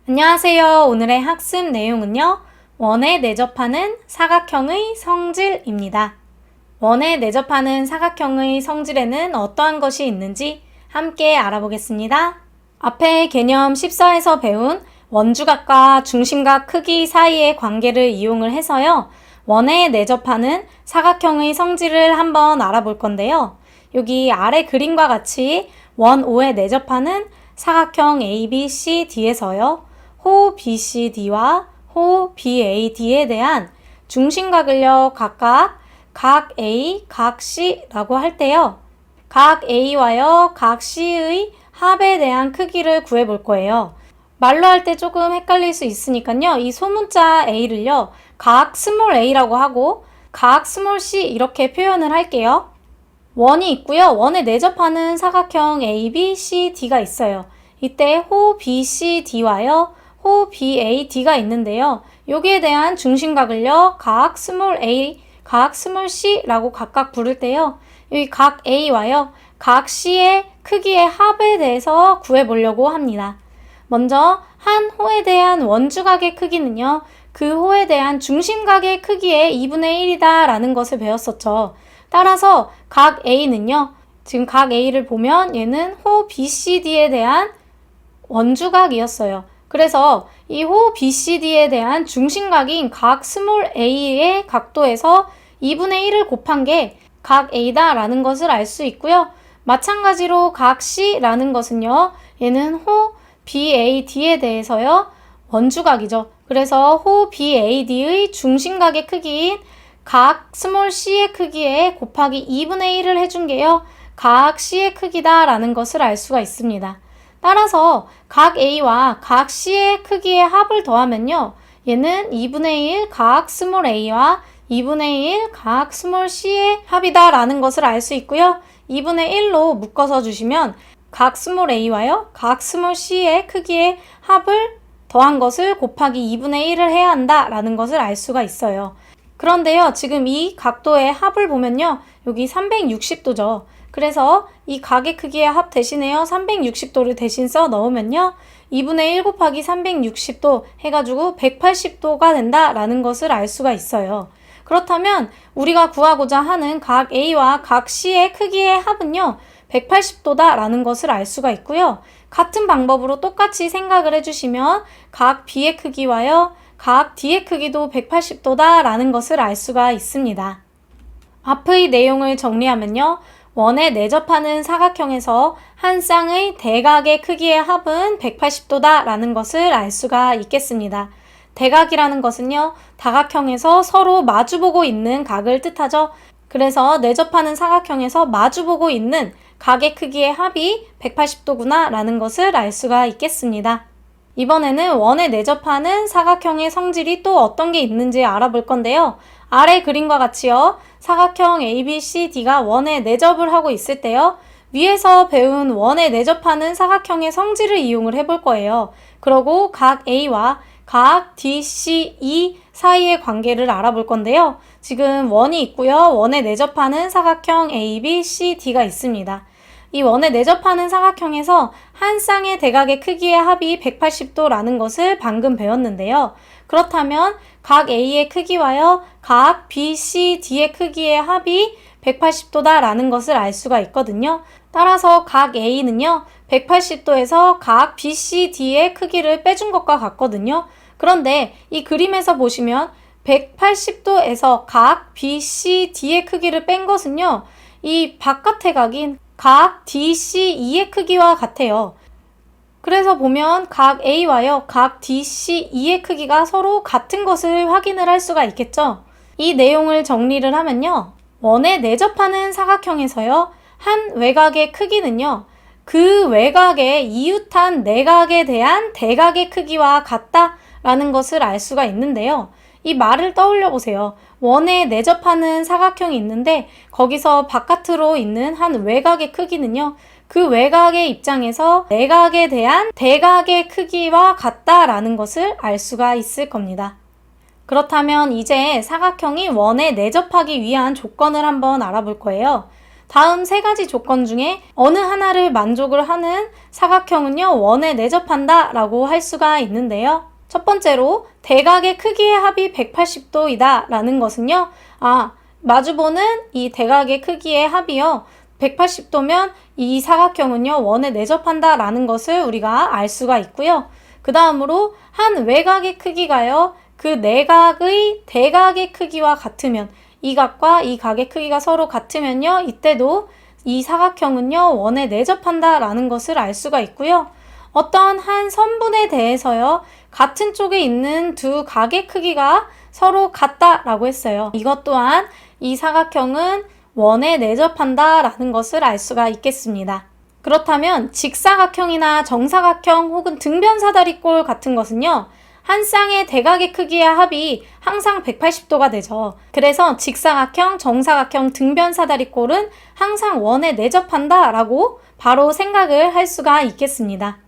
안녕하세요. 오늘의 학습 내용은요. 원에 내접하는 사각형의 성질입니다. 원에 내접하는 사각형의 성질에는 어떠한 것이 있는지 함께 알아보겠습니다. 앞에 개념 14에서 배운 원주각과 중심각 크기 사이의 관계를 이용을 해서요. 원에 내접하는 사각형의 성질을 한번 알아볼 건데요. 여기 아래 그림과 같이 원 O에 내접하는 사각형 ABCD에서요. 호 BCD와 호 BAD에 대한 중심각을요. 각각 각 A, 각 C라고 할 때요. 각 A와요. 각 C의 합에 대한 크기를 구해볼 거예요. 말로 할 때 조금 헷갈릴 수 있으니까요. 이 소문자 A를요. 각 스몰 a라고 하고 각 스몰 c 이렇게 표현을 할게요. 원이 있고요. 원에 내접하는 사각형 ABCD가 있어요. 이때 호 BCD와요. 호 BAD가 있는데요. 여기에 대한 중심각을요. 각 스몰 a, 각 스몰 c라고 각각 부를 때요. 여기 각 a와요. 각 c의 크기의 합에 대해서 구해보려고 합니다. 먼저 한 호에 대한 원주각의 크기는요. 그 호에 대한 중심각의 크기의 2분의 1이다 라는 것을 배웠었죠. 따라서 각 A는요. 지금 각 A를 보면 얘는 호 BCD에 대한 원주각이었어요. 그래서 이 호 BCD에 대한 중심각인 각 스몰 a의 각도에서 2분의 1을 곱한 게 각 A다 라는 것을 알 수 있고요. 마찬가지로 각 C라는 것은요. 얘는 호 BAD에 대해서요. 원주각이죠. 그래서 호 BAD의 중심각의 크기인 각 스몰 c의 크기에 곱하기 2분의 1을 해준 게요. 각 C의 크기다 라는 것을 알 수가 있습니다. 따라서 각 A와 각 C의 크기의 합을 더하면요. 얘는 2분의 1 각 스몰 a와 2분의 1 각 스몰 c의 합이다 라는 것을 알 수 있고요. 2분의 1로 묶어서 주시면 각 스몰 a와요. 각 스몰 c의 크기의 합을 더한 것을 곱하기 2분의 1을 해야 한다 라는 것을 알 수가 있어요. 그런데요. 지금 이 각도의 합을 보면요. 여기 360도죠. 그래서 이 각의 크기의 합 대신에요. 360도를 대신 써 넣으면요. 2분의 1 곱하기 360도 해가지고 180도가 된다라는 것을 알 수가 있어요. 그렇다면 우리가 구하고자 하는 각 A와 각 C의 크기의 합은요. 180도다 라는 것을 알 수가 있고요. 같은 방법으로 똑같이 생각을 해주시면 각 B의 크기와요. 각 D의 크기도 180도다 라는 것을 알 수가 있습니다. 앞의 내용을 정리하면요. 원에 내접하는 사각형에서 한 쌍의 대각의 크기의 합은 180도다 라는 것을 알 수가 있겠습니다. 대각이라는 것은요. 다각형에서 서로 마주보고 있는 각을 뜻하죠. 그래서 내접하는 사각형에서 마주보고 있는 각의 크기의 합이 180도구나 라는 것을 알 수가 있겠습니다. 이번에는 원에 내접하는 사각형의 성질이 또 어떤 게 있는지 알아볼 건데요. 아래 그림과 같이요. 사각형 ABCD가 원에 내접을 하고 있을 때요. 위에서 배운 원에 내접하는 사각형의 성질을 이용을 해볼 거예요. 그리고 각 A와 각 DCE 사이의 관계를 알아볼 건데요. 지금 원이 있고요. 원에 내접하는 사각형 ABCD가 있습니다. 이 원에 내접하는 사각형에서 한 쌍의 대각의 크기의 합이 180도라는 것을 방금 배웠는데요. 그렇다면 각 A의 크기와요. 각 BCD의 크기의 합이 180도다 라는 것을 알 수가 있거든요. 따라서 각 A는요. 180도에서 각 BCD의 크기를 빼준 것과 같거든요. 그런데 이 그림에서 보시면 180도에서 각 BCD의 크기를 뺀 것은요. 이 바깥의 각인 각 DCE의 크기와 같아요. 그래서 보면 각 A와요. 각 DCE의 크기가 서로 같은 것을 확인을 할 수가 있겠죠. 이 내용을 정리를 하면요. 원에 내접하는 사각형에서요. 한 외곽의 크기는요. 그 외곽의 이웃한 내각에 대한 대각의 크기와 같다라는 것을 알 수가 있는데요. 이 말을 떠올려 보세요. 원에 내접하는 사각형이 있는데 거기서 바깥으로 있는 한 외곽의 크기는요. 그 외곽의 입장에서 내각에 대한 대각의 크기와 같다라는 것을 알 수가 있을 겁니다. 그렇다면 이제 사각형이 원에 내접하기 위한 조건을 한번 알아볼 거예요. 다음 세 가지 조건 중에 어느 하나를 만족을 하는 사각형은요, 원에 내접한다 라고 할 수가 있는데요. 첫 번째로 대각의 크기의 합이 180도이다 라는 것은요, 마주보는 이 대각의 크기의 합이요, 180도면 이 사각형은요, 원에 내접한다 라는 것을 우리가 알 수가 있고요. 그 다음으로 한 외곽의 크기가요, 그 내각의 대각의 크기와 같으면, 이 각과 이 각의 크기가 서로 같으면요, 이때도 이 사각형은요, 원에 내접한다 라는 것을 알 수가 있고요. 어떤 한 선분에 대해서요, 같은 쪽에 있는 두 각의 크기가 서로 같다라고 했어요. 이것 또한 이 사각형은 원에 내접한다 라는 것을 알 수가 있겠습니다. 그렇다면 직사각형이나 정사각형 혹은 등변사다리꼴 같은 것은요, 한 쌍의 대각의 크기의 합이 항상 180도가 되죠. 그래서 직사각형, 정사각형, 등변사다리꼴은 항상 원에 내접한다 라고 바로 생각을 할 수가 있겠습니다.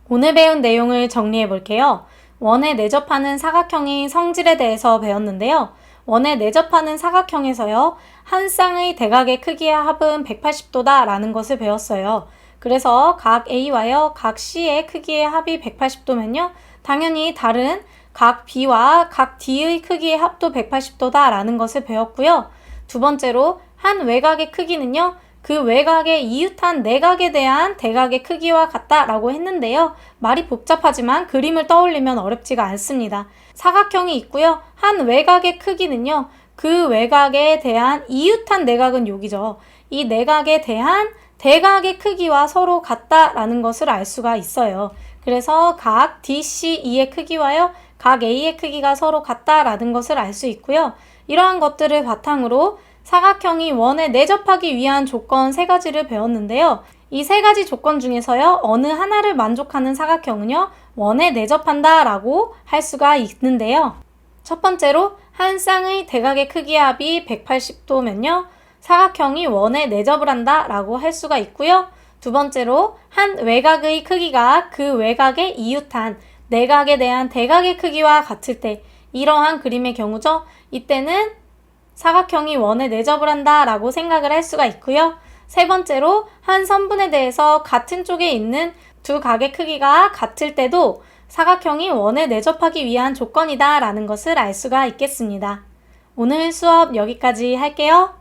오늘 배운 내용을 정리해 볼게요. 원에 내접하는 사각형의 성질에 대해서 배웠는데요. 원에 내접하는 사각형에서요, 한 쌍의 대각의 크기의 합은 180도다 라는 것을 배웠어요. 그래서 각 A와요, 각 C의 크기의 합이 180도면요, 당연히 다른 각 B와 각 D의 크기의 합도 180도다 라는 것을 배웠고요. 두 번째로 한 외곽의 크기는요, 그 외곽의 이웃한 내각에 대한 대각의 크기와 같다라고 했는데요. 말이 복잡하지만 그림을 떠올리면 어렵지가 않습니다. 사각형이 있고요. 한 외곽의 크기는요, 그 외곽에 대한 이웃한 내각은 여기죠. 이 내각에 대한 대각의 크기와 서로 같다라는 것을 알 수가 있어요. 그래서 각 DCE의 크기와요, 각 A의 크기가 서로 같다라는 것을 알 수 있고요. 이러한 것들을 바탕으로 사각형이 원에 내접하기 위한 조건 세 가지를 배웠는데요. 이 세 가지 조건 중에서요, 어느 하나를 만족하는 사각형은요, 원에 내접한다 라고 할 수가 있는데요. 첫 번째로 한 쌍의 대각의 크기의 합이 180도면요, 사각형이 원에 내접을 한다 라고 할 수가 있고요. 두 번째로 한 외곽의 크기가 그 외곽의 이웃한 내각에 대한 대각의 크기와 같을 때, 이러한 그림의 경우죠. 이때는 사각형이 원에 내접을 한다 라고 생각을 할 수가 있고요. 세 번째로 한 선분에 대해서 같은 쪽에 있는 두 각의 크기가 같을 때도 사각형이 원에 내접하기 위한 조건이다 라는 것을 알 수가 있겠습니다. 오늘 수업 여기까지 할게요.